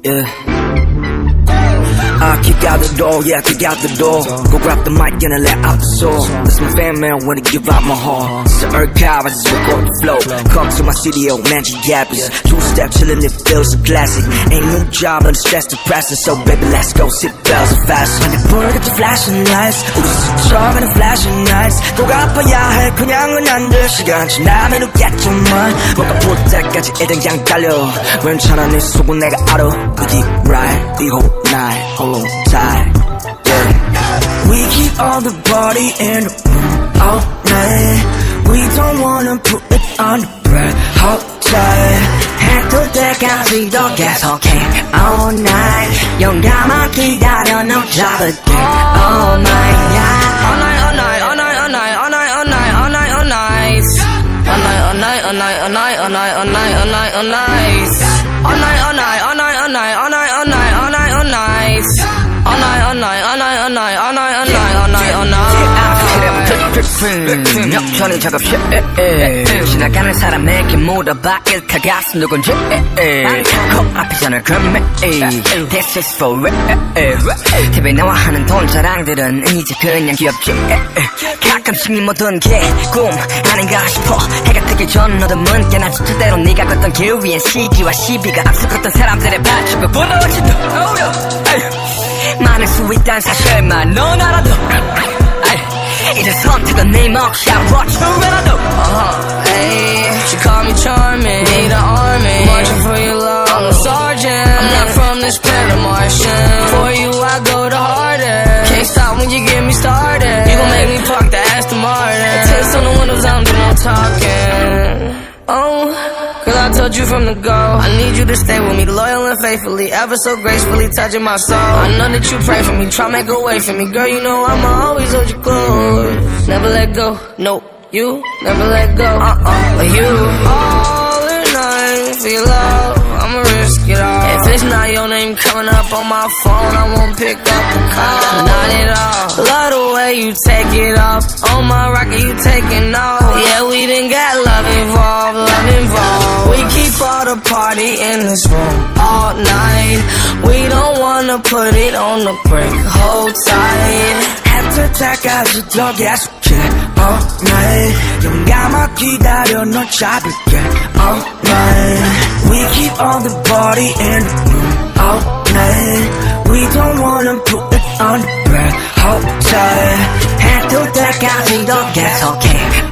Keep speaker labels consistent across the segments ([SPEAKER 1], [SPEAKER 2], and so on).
[SPEAKER 1] Yeah. I kick out the door, yeah, kick out the door. Go grab the mic and let out the soul. That's my fan, man, wanna give out my heart. It's the archive, I just record the flow. Come to my studio, magic yappers. Two-step chillin', it feels so classic. Ain't no job, but it's stress depressing. So baby, let's go, sit bells and fast. When the bird get the flashing lights, 우리 스쳐 가는 flashing nights. 꼭 아파야 해, 그냥은 안 돼. 시간 지나면 웃겠지만 뭔가 볼 때까지 일단 그냥 달려. 괜찮아, 네 속은 내가 알아. We deep ride, the whole night, hold on tight, yeah. We keep all the party in the room all night. We don't wanna put it on the bread, hold tight. 해뜰 때까지도 계속해 all night. 영감만 기다려 너 잡을게 all night, yeah. All night, all night, all night, all night, all night, all night, all night, all night. All night, all night, all night, all night, all night, all night, all night, all night. All night, all night, all night, all night, all night, all night, all night, all night. All night, all night, all night, all night, all night, all night, all night, all night. 역전이 작업실 지나가는 사람에게 물어봐 일카 가슴 누군지 코앞이 전을 금매 This is for real. TV 나와 하는 돈 자랑들은 이제 그냥 귀엽지. 가끔씩 네 모든 게 꿈 아닌가 싶어. 해가 뜨기 전 너도 문게나 주제대로 네가 걷던 길 위엔 시기와 시비가 앞서갔던 사람들의 발톱을 부러지도 많을 수 있단 사실만 넌 알아도 이제 선택은 네 몫이야 what you wanna do. She call me charming, need an army, marching for your love, I'm a sergeant. I'm not from this planet Martian. For you I go the hardest. Can't stop when you get me started. You gon' make me park the Aston Martin. Tints on the windows, I'm doing no talking. Cause I told you from the go, I need you to stay with me, loyal and faithfully, ever so gracefully touching my soul. I know that you pray for me, try make a way for me. Girl, you know I'ma always hold you close. Never let go, nope, you never let go. But you all or nothing for your love, I'ma risk it all. If it's not your name coming up on my phone, I won't pick up the call. Not at all. Love the way you take it off. On my rocket, you taking off. Yeah, we done got love involved, love involved. We keep all the party in this room all night. We don't wanna put it on the break, hold tight. 해뜰 때까지 더 계속해 all night. 영감만 기다려 너 잡을게 all night. We keep all the party in the room all night. We don't wanna put it on the break, hold tight. 해뜰 때까지 더 계속해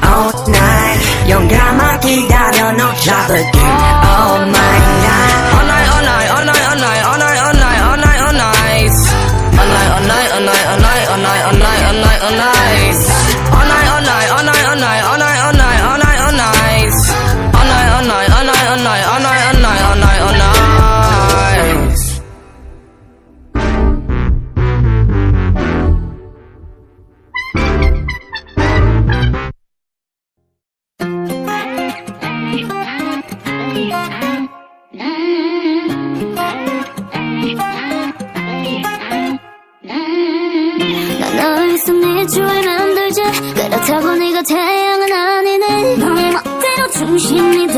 [SPEAKER 1] all night. 영감만 기다려 너 잡을게 all night, yeah. All night, all night, all night, all night, all night, all night, all night, all night. All night, all night, all night, all night, all night, all night, all night, all night. All night, all night, all night, all night, all night, all night, all night, all night. All night, all night, all night, all night, all night, all night, all night, all night.
[SPEAKER 2] 그렇다고 네가 태양은 아니네. 너의 멋대로 중심이 돼.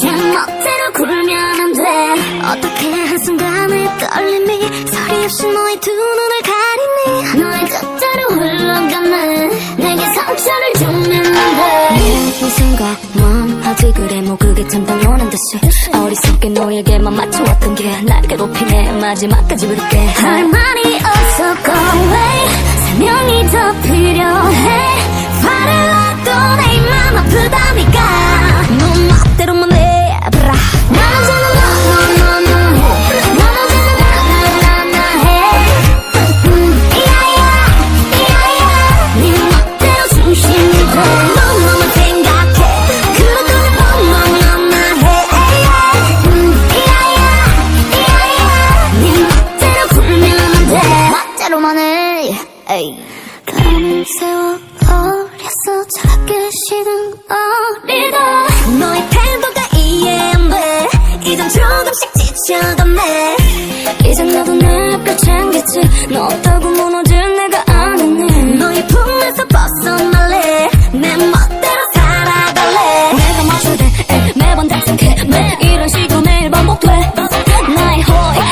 [SPEAKER 2] 제 멋대로 굴면 안 돼. 어떻게 한순간의 떨림이 소리 없이 너의 두 눈을 가리니. 너의 뜻대로 흘러가네. 내게 상처를 주면 안 돼. 이 순간 멈하지 그래 뭐 그게 참 당연한 듯이. 어리석게 너에게만 맞춰왔던 게 날 괴롭히네. 마지막까지 부를게. 할 말이 없어 go away. 설명이 더 필요해. 화를 놔도 내 맘 아프다니까. 너 멋대로만 해봐라. 나는 저는 너너너너 해. 너는 저는 나나나나 해. 이야야 네 멋대로 중심이 돼. 너만 생각해. 그것도 내 너너너나 해. 이야야 네 멋대로 굴면 안 돼. 멋대로만 해. 감을 세워 어렸어 저렇게 식은 어리다. 너의 태도가 이해 안 돼. 이젠 조금씩 지쳐가네. 이젠 너도 내 앞을 챙겼지. 너 없다고 무너질 내가 아니네. 너의 품에서 벗어날래. 내 멋대로 살아갈래. 내가 맞춰야 돼 매번 작성해. 매 이런 식으로 매일 반복돼. 나의 호의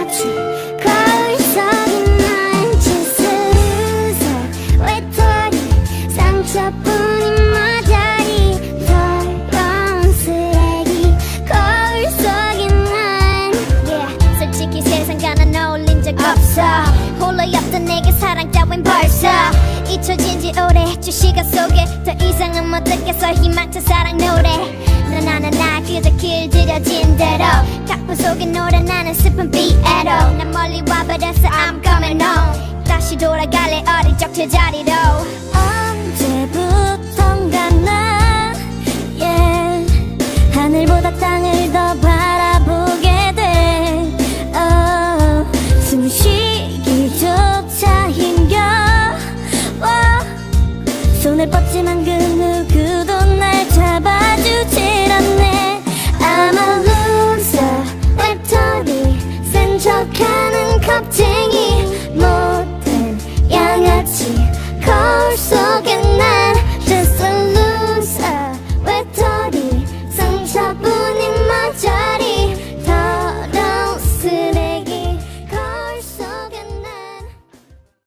[SPEAKER 2] 같이 거울 속인 나의 지수석 외톨이 상처뿐인 모자리 더러운 쓰레기 거울 속인 난 yeah. 솔직히 세상과는 어울린 적 없어 홀로였던 내게 사랑 따윈 벌써 잊혀진 지 오래 주 시간 속에 더 이상은 못 듣겠어 희망찬 사랑 노래 나나나 그저 길들여진 대로 가쁜 속에 노래 나는 슬픈 비애로 난 멀리 와버렸어 I'm coming home 다시 돌아갈래 어릴 적 제자리로 언제부턴가 난 yeah. 하늘보다 땅을 더 바라보게 돼 숨쉬기조차 힘겨워 손을 뻗지만 그